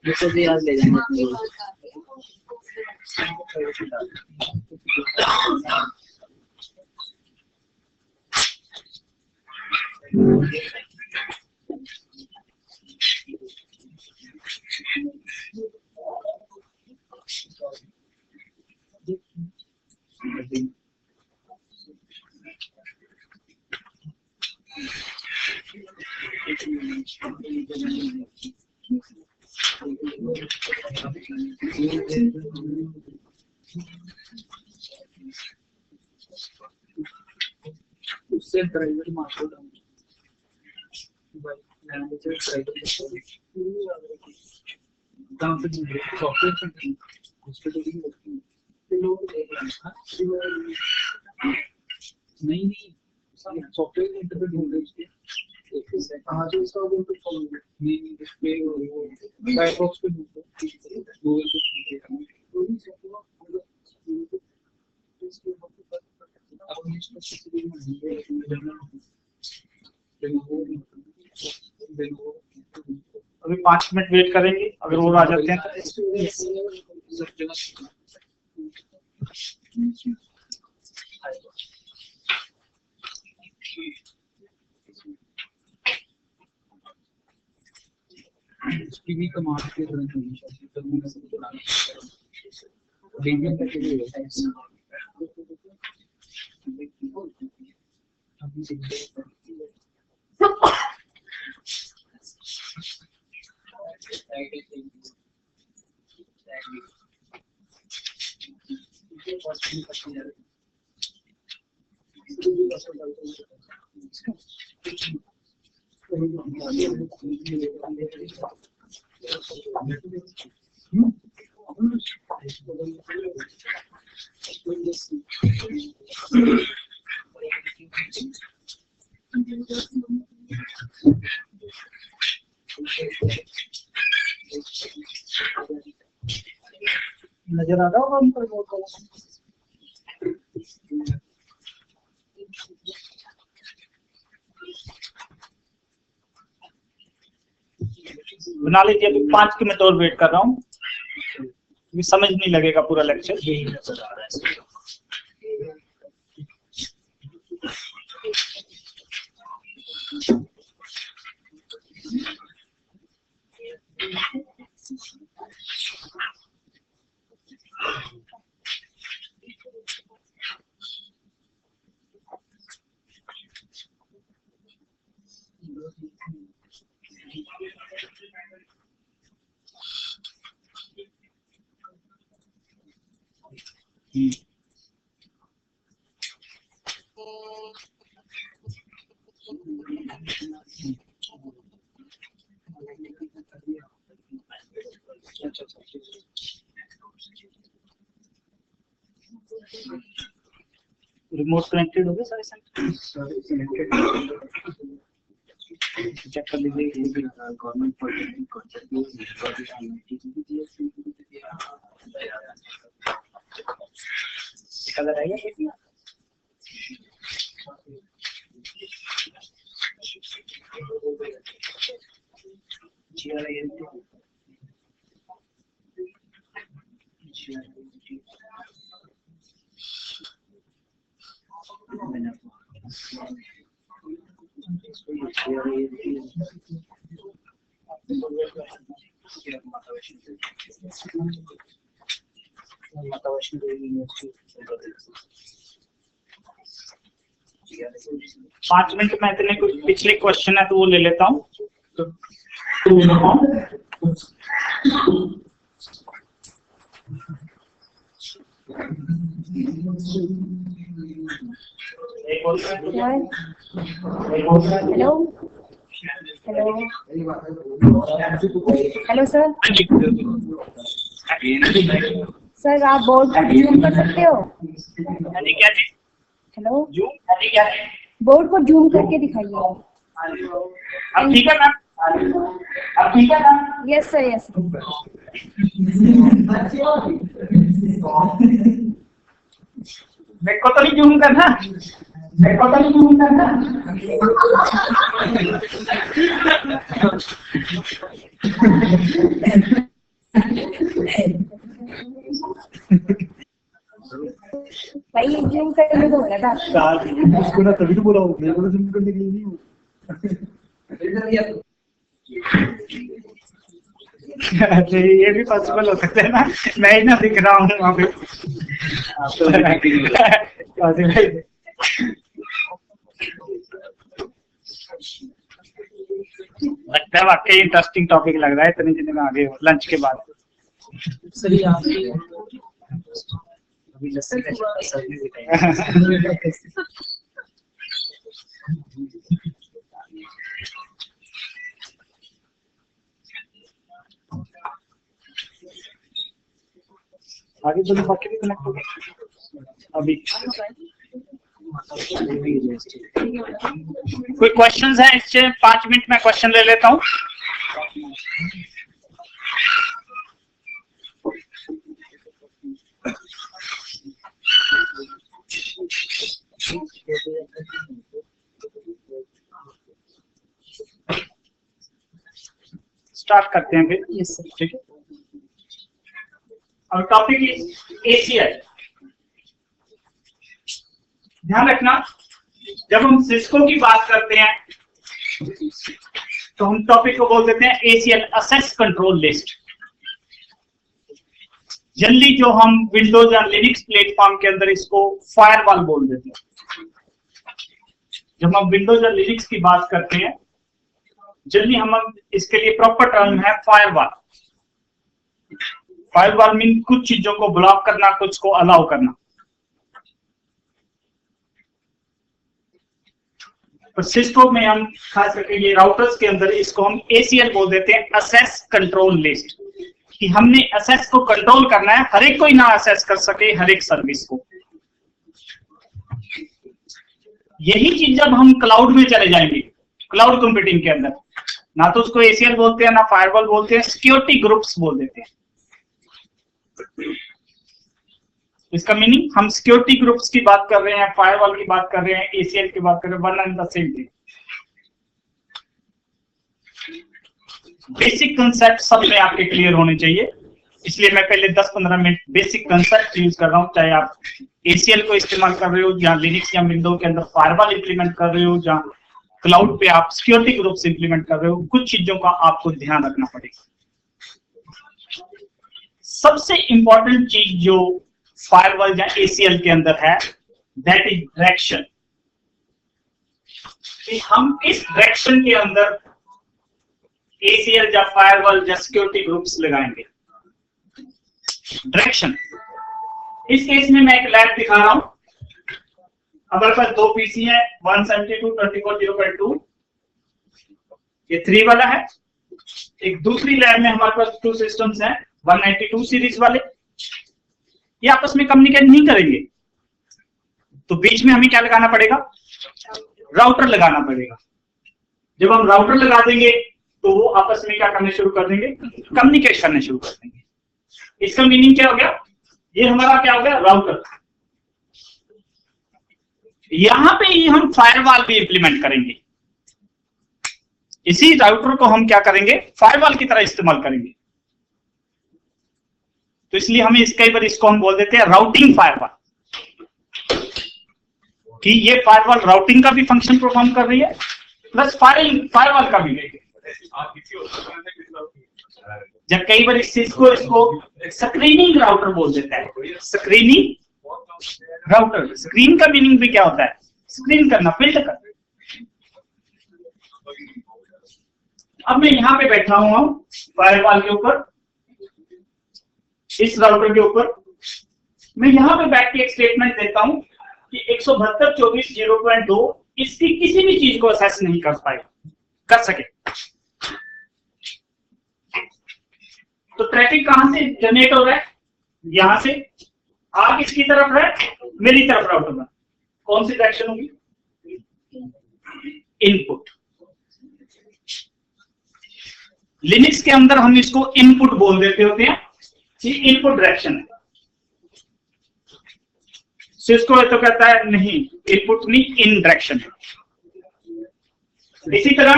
इसको भी याद ले जाएंगे। उससे ड्राइवर मार्को नहीं सॉफ्टवेयर इंटरफेस ढूंढ रहे उसके नहीं डिस्प्ले फायरफॉक्स पे ढूंढो गूगल पे अभी 5 मिनट वेट करेंगे, अगर वो आ जाते हैं उसकी भी कमाल के तुरंत नजर आ रहा होगा उन पर। बना लीजिए, अभी 5 मिनट और वेट कर रहा हूँ, समझ नहीं लगेगा पूरा लेक्चर। यही नजर आ रहा है। रिमोट कनेक्टेड हो गए सारे चेक कर लीजिए। गवर्नमेंट कलर आइए माता वैष्णो देवी यूनिवर्सिटी। 5 मिनट में इतने कुछ पिछले क्वेश्चन है तो वो ले लेता हूँ। Hello hello sir. सर आप बोर्ड को जूम कर सकते हो? क्या चीज? हेलो जूम क्या? बोर्ड को जूम करके दिखाइए। अब ठीक है मैम? अब ठीक है मैम? Yes sir yes. मेरे को तो नहीं जूम करना, मेरे को तो नहीं जूम करना। नहीं जूम करने को बोला था। उसको ना तभी तो बोला हूँ, मेरे को तो जूम करने के लिए नहीं हूँ। अरे ये भी पॉसिबल हो सकता है ना, मैं ही ना दिख रहा हूँ वहाँ पे। लगता है वाकई इंटरेस्टिंग टॉपिक लग रहा है इतने दिन में आगे लंच के बाद। सर ये आपकी अभी लस्सी का असर नहीं दिखाएगा। आगे चलो बाकी भी कनेक्ट हो गए अभी। कोई क्वेश्चंस है इससे 5 मिनट में क्वेश्चन ले लेता हूँ। स्टार्ट करते हैं फिर। यस सर, ठीक है। अब टॉपिक ACL। ध्यान रखना, जब हम सिस्को की बात करते हैं तो हम टॉपिक को बोल देते हैं ACL, assess control list. Generally जो हम विंडोज या लिनक्स प्लेटफॉर्म के अंदर इसको फायरवॉल बोल देते हैं। जब हम विंडोज या लिनक्स की बात करते हैं जनरली हम इसके लिए प्रॉपर टर्म है फायरवॉल। फायरवॉल मीन कुछ चीजों को ब्लॉक करना, कुछ को अलाउ करना। पर सिस्को में हम खास करके ये राउटर्स के अंदर इसको हम ACL बोल देते हैं, असेस कंट्रोल लिस्ट। कि हमने असेस को कंट्रोल करना है, हर एक कोई ना असेस कर सके हर एक सर्विस को। यही चीज जब हम क्लाउड में चले जाएंगे, क्लाउड कंप्यूटिंग के अंदर, ना तो उसको ACL बोलते हैं ना फायरवॉल बोलते हैं, सिक्योरिटी ग्रुप्स बोल देते हैं। इसका मीनिंग हम सिक्योरिटी ग्रुप्स की बात कर रहे हैं, फायरवॉल की बात कर रहे हैं, ACL की बात कर रहे हैं, one and the same thing. Basic concept सब में आपके क्लियर होने चाहिए, इसलिए मैं पहले 10-15 मिनट बेसिक कंसेप्ट यूज कर रहा हूं। चाहे आप ACL को इस्तेमाल कर रहे हो, या लिनक्स या विंडोज के अंदर फायरवॉल इंप्लीमेंट कर रहे हो, जहां क्लाउड पे आप सिक्योरिटी ग्रुप्स इंप्लीमेंट कर रहे हो, कुछ चीजों का आपको ध्यान रखना पड़ेगा। सबसे इंपॉर्टेंट चीज जो फायरवॉल या ACL के अंदर है, दैट इज डायरेक्शन। हम इस डायरेक्शन के अंदर ACL या फायरवॉल या सिक्योरिटी ग्रुप्स लगाएंगे। डायरेक्शन, इस केस में मैं एक लैब दिखा रहा हूं। हमारे पास 2 PC है, 172.24.0.2, ये 3 वाला है। एक दूसरी लैब में हमारे पास 2 सिस्टम्स हैं, 192 सीरीज वाले। ये आपस में कम्युनिकेट नहीं करेंगे, तो बीच में हमें क्या लगाना पड़ेगा? राउटर लगाना पड़ेगा। जब हम राउटर लगा देंगे तो वो आपस में क्या करने शुरू कर देंगे? कम्युनिकेट करने शुरू कर देंगे। इसका मीनिंग क्या हो गया? ये हमारा क्या हो गया? राउटर। यहां पे ही हम फायरवॉल भी इंप्लीमेंट करेंगे। इसी राउटर को हम क्या करेंगे? फायरवॉल की तरह इस्तेमाल करेंगे। तो इसलिए हमें कई बार इसको हम बोल देते हैं राउटिंग फायरवॉल, कि ये फायरवॉल राउटिंग का भी फंक्शन परफॉर्म कर रही है प्लस फायरवॉल का भी। जब कई बार इसको स्क्रीनिंग राउटर बोल देता है, स्क्रीनिंग राउटर। स्क्रीन का मीनिंग भी क्या होता है? स्क्रीन करना, फिल्टर करना। अब मैं यहां पे बैठा हुआ हूं फायरवॉल के ऊपर, इस राउटर के ऊपर। मैं यहां पे बैठ के एक स्टेटमेंट देता हूं कि 172.24.0.2 इसकी किसी भी चीज को असेस नहीं कर सके। तो ट्रैफिक कहां से जनरेट हो रहा है? यहां से। आ किसकी तरफ है? मेरी तरफ राउटर में। कौन सी डायरेक्शन होगी? इनपुट। लिनक्स के अंदर हम इसको इनपुट बोल देते होते हैं, ये इनपुट डायरेक्शन है। सिस्को तो कहता है नहीं, इनपुट नहीं, इन डायरेक्शन है। इसी तरह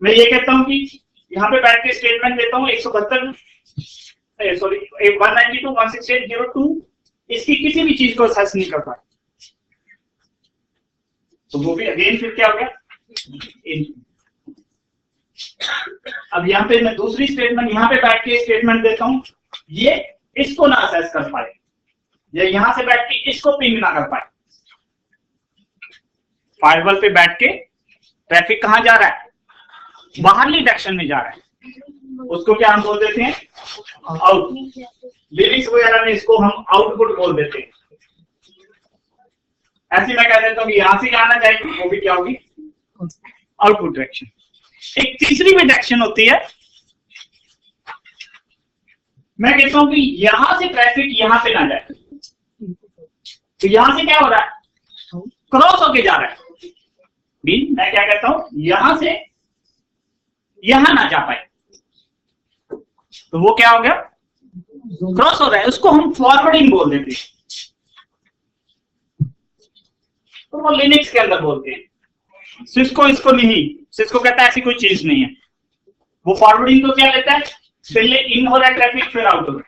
मैं ये कहता हूं कि यहां पे बैठ के स्टेटमेंट देता हूं 192.168.0.2 इसकी किसी भी चीज को असेस नहीं कर पाए, तो वो भी अगेन फिर क्या हो गया, अब यहाँ पे मैं दूसरी स्टेटमेंट यहाँ पे बैठ के स्टेटमेंट देता हूं, ये इसको ना असेस कर पाए, या यहां से बैठ के इसको पिंग ना कर पाए। फायरवॉल पे बैठ के ट्रैफिक कहां जा रहा है, बाहरली डायरेक्शन में जा रहा है, उसको क्या हम बोल देते हैं, आउट। लिरिक्स वगैरह में इसको हम आउटपुट बोल देते हैं। ऐसे मैं कह देता हूँ कि यहां से आना चाहिए, वो भी क्या होगी, आउटपुट डायरेक्शन। एक तीसरी भी डायरेक्शन होती है, मैं कहता हूं कि यहां से ट्रैफिक यहां पे ना जाए, तो यहां से क्या हो रहा है, क्रॉस होके जा रहा है। मैं क्या कहता हूं, यहां से यहां ना जा पाए, तो वो क्या हो गया, क्रॉस हो रहा है, उसको हम फॉरवर्डिंग बोल देते हैं, तो वो लिनक्स के अंदर बोलते हैं। सिस्को इसको नहीं, सिस्को कहता है ऐसी कोई चीज नहीं है, वो फॉरवर्डिंग को क्या लेता है, पहले इन हो रहा है ट्रैफिक, फिर आउट हो रहा है।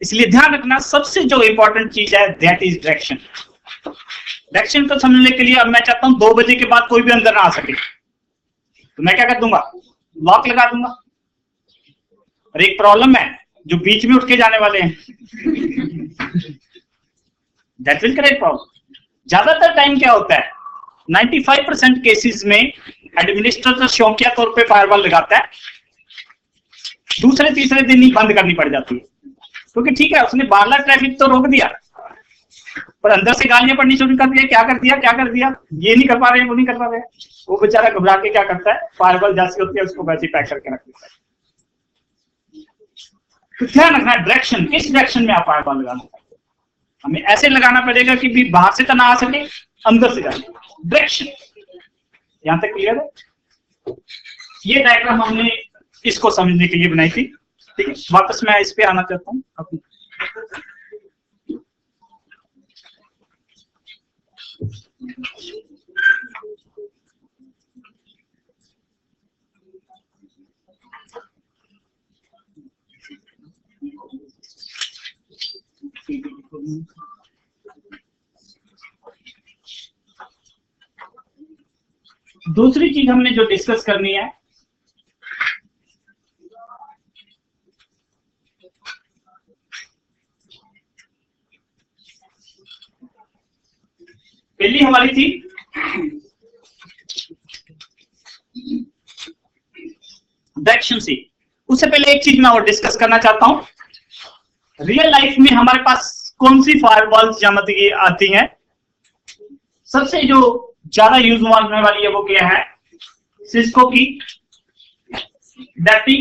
इसलिए ध्यान रखना, सबसे जो इंपॉर्टेंट चीज है दैट इज डायरेक्शन। डायरेक्शन को समझने के लिए अब मैं चाहता हूं 2 बजे के बाद कोई भी अंदर ना आ सके, तो मैं क्या कर दूंगा, लॉक लगा दूंगा। और एक प्रॉब्लम है, जो बीच में उठ के जाने वाले हैं, दैट विल क्रिएट प्रॉब्लम। ज्यादातर टाइम क्या होता है, 95% केसेस में एडमिनिस्ट्रेटर शौकिया तौर पे फायरवॉल लगाता है, दूसरे तीसरे दिन ही बंद करनी पड़ जाती है, क्योंकि ठीक है उसने बाहरला ट्रैफिक तो रोक दिया, पर अंदर से गालियां पड़नी शुरू कर दिया, क्या कर दिया क्या कर दिया, ये नहीं कर पा रहे, वो नहीं कर पा रहे। वो बेचारा घबरा के क्या करता है, फायरवॉल जैसी होती है उसको वैसे पैक करके रख देता है। तो ध्यान रखना, डायरेक्शन, किस डायरेक्शन में आप फायरवॉल लगाना, हमें ऐसे लगाना पड़ेगा कि भी बाहर से तो ना आ सके, अंदर से जाए, डायरेक्शन। यहां तक क्लियर है? ये डायग्राम हमने इसको समझने के लिए बनाई थी, ठीक है। वापस मैं इस पे आना चाहता हूँ। दूसरी चीज हमने जो डिस्कस करनी है, पहली हमारी थी डायरेक्शन सी। उससे पहले एक चीज मैं और डिस्कस करना चाहता हूं, रियल लाइफ में हमारे पास कौन सी फायरवॉल्स ज्यामिति आती हैं। सबसे जो ज्यादा यूज होने वाली है वो क्या है, सिस्को की डेप्टी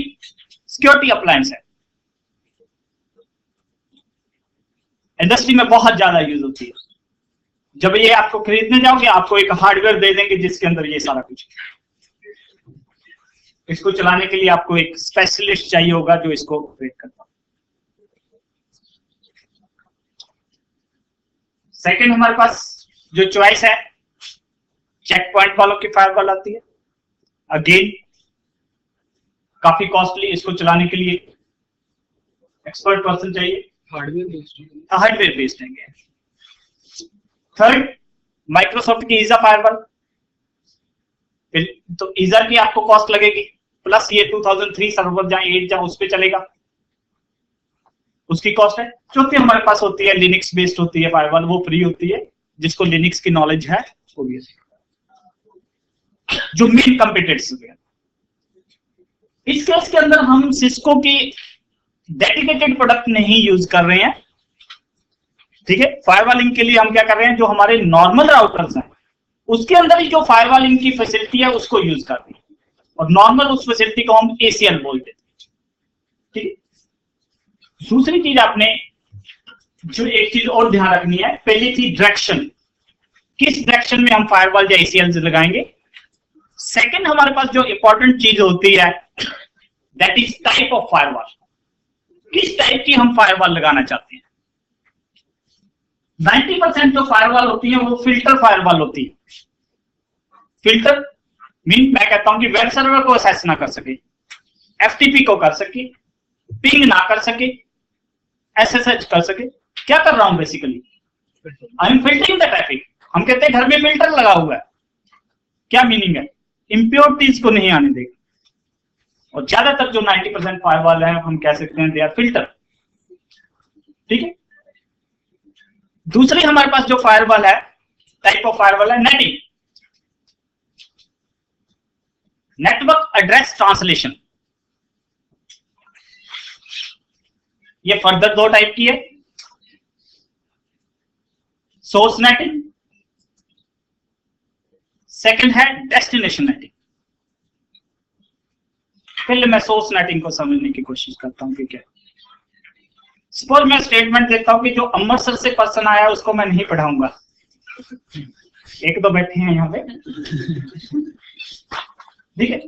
सिक्योरिटी अप्लायंस है, इंडस्ट्री में बहुत ज्यादा यूज होती है। जब ये आपको खरीदने जाओगे, आपको एक हार्डवेयर दे देंगे जिसके अंदर ये सारा कुछ, इसको चलाने के लिए आपको एक स्पेशलिस्ट चाहिए होगा जो इसको ऑपरेट करता। सेकंड हमारे पास जो चॉइस है, चेक पॉइंट वालों की फायरवॉल आती है। अगेन काफी कॉस्टली, इसको चलाने के लिए एक्सपर्ट पर्सन चाहिए, हार्डवेयर बेस्ड है। थर्ड माइक्रोसॉफ्ट की ईजा फायरवॉल, तो ईजा की आपको कॉस्ट लगेगी, प्लस ये 2003 सर्वर जहां 8 जहां उस पे चलेगा उसकी कॉस्ट है। चौथी हमारे पास होती है लिनक्स बेस्ड होती है फायरवॉल, वो फ्री होती है, जिसको लिनक्स की नॉलेज है वो भी जो मेन कंपिटेटर्स है। इस केस के अंदर हम सिस्को की डेडिकेटेड प्रोडक्ट नहीं यूज कर रहे हैं, ठीक है। फायरवॉलिंग के लिए हम क्या कर रहे हैं, जो हमारे नॉर्मल राउटर्स हैं उसके अंदर ही जो फायरवॉलिंग की फैसिलिटी है उसको यूज करते हैं, और नॉर्मल उस फैसिलिटी को हम ACL बोलते हैं, ठीक है। दूसरी चीज आपने जो एक चीज और ध्यान रखनी है, पहली थी डायरेक्शन, किस डायरेक्शन में हम फायरवॉल या ACL लगाएंगे। सेकंड हमारे पास जो इंपॉर्टेंट चीज होती है that is type of firewall, किस टाइप की हम फायरवॉल लगाना चाहते हैं। 90% जो फायरवॉल होती है वो फिल्टर फायरवॉल होती है। फिल्टर मीन मैं कहता हूं कि वेब सर्वर को एक्सेस ना कर सके, FTP को कर सके, पिंग ना कर सके, SSH कर सके। क्या कर रहा हूं basically, I am filtering the traffic. हम कहते हैं घर में फिल्टर लगा हुआ है, क्या मीनिंग है, इम्प्योरिटीज को नहीं आने देगा। और ज्यादातर जो 90% फायरवॉल है हम कह सकते हैं दे आर फिल्टर, ठीक है। दूसरी हमारे पास जो फायरवॉल है, टाइप ऑफ फायरवॉल है नेटिंग, नेटवर्क एड्रेस ट्रांसलेशन। ये फर्दर दो टाइप की है, सोर्स नेटिंग, सेकंड है डेस्टिनेशन नेटिंग। पहले मैं सोर्स नेटिंग को समझने की कोशिश करता हूं कि क्या। सपोज मैं स्टेटमेंट देता हूं कि जो अमृतसर से पर्सन आया उसको मैं नहीं पढ़ाऊंगा। एक दो बैठे हैं यहाँ पे, ठीक है।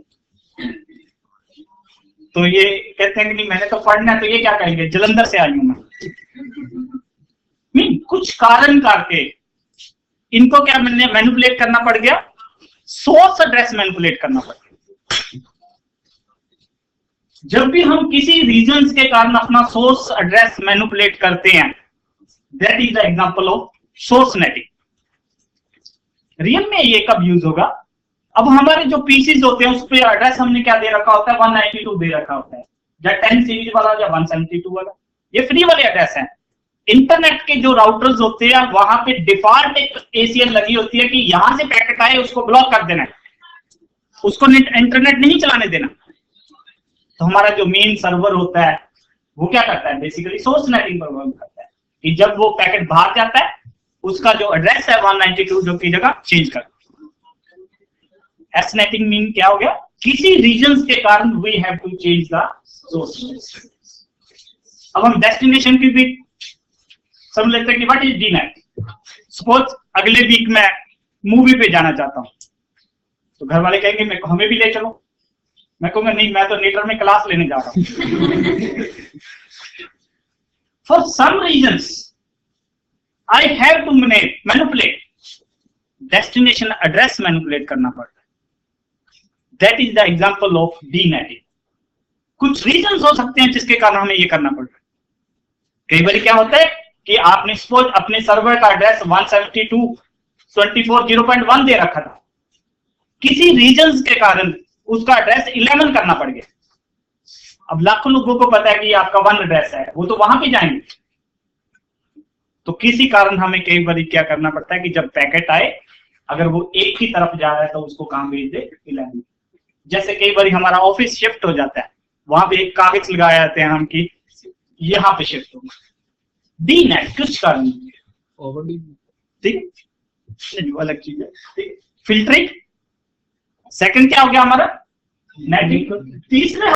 तो ये कहते हैं कि नहीं मैंने तो पढ़ना है, तो ये क्या कहेंगे, जलंधर से आई हूं मैं। कुछ कारण करके इनको क्या मैनिपुलेट करना पड़ गया, सोर्स एड्रेस मैनिपुलेट करना पड़ गया। जब भी हम किसी रीजन्स के कारण अपना सोर्स एड्रेस मैनिपुलेट करते हैं, that is the example of source netting. Real में ये कब यूज होगा, अब हमारे जो पीसीज होते हैं उस पर एड्रेस हमने क्या दे रखा होता है, 192 दे रखा होता है, या 10 सीरीज वाला या 172 वाला, ये फ्री वाले एड्रेस हैं। इंटरनेट के जो राउटर्स होते हैं वहां पे डिफॉल्ट एक ACL लगी होती है कि यहां से पैकेट आए उसको ब्लॉक कर देना है, उसको इंटरनेट नहीं चलाने देना। तो हमारा जो मेन सर्वर होता है वो क्या करता है, बेसिकली सोर्स नेटिंग पर वर्क करता है कि जब वो पैकेट बाहर जाता है उसका जो एड्रेस है 192 जो की जगह चेंज कर। एस नेटिंग मीन क्या हो गया, किसी रीजन्स के कारण we have to change the source. अब हम डेस्टिनेशन की भी समझ लेते हैं कि व्हाट इज डीनेट। सपोज अगले वीक मैं मूवी पे जाना चाहता हूं, तो घर वाले कहेंगे मैं हमें भी ले चलो, मैं कहूंगा नहीं मैं तो नेटर में क्लास लेने जा रहा हूं। For some reasons I have to manipulate, destination address manipulate करना पड़ता है। That is the example of DNATing. कुछ रीजंस हो सकते हैं जिसके कारण हमें ये करना पड़ता है। कई बार क्या होता है कि आपने सपोज अपने सर्वर का एड्रेस 172.24.0.1 दे रखा था, किसी रीजंस के कारण उसका एड्रेस 11 करना पड़ गया। अब लाखों लोगों को पता है कि आपका 1 एड्रेस है, वो तो वहां पे जाएंगे। तो किसी कारण हमें कई बार क्या करना पड़ता है कि जब पैकेट आए अगर वो एक ही तरफ जा रहा है तो उसको कहां भेज दे, 11। जैसे कई बार हमारा ऑफिस शिफ्ट हो जाता है, वहां पे एक कागज लगाए जाते हैं हम कि यहां पे शिफ्ट होगा। डीनेट कुछ कारण ठीक, अलग चीज है, ठीक। फिल्टरिंग सेकंड क्या हो गया हमारा, नेटिंग। तीसरे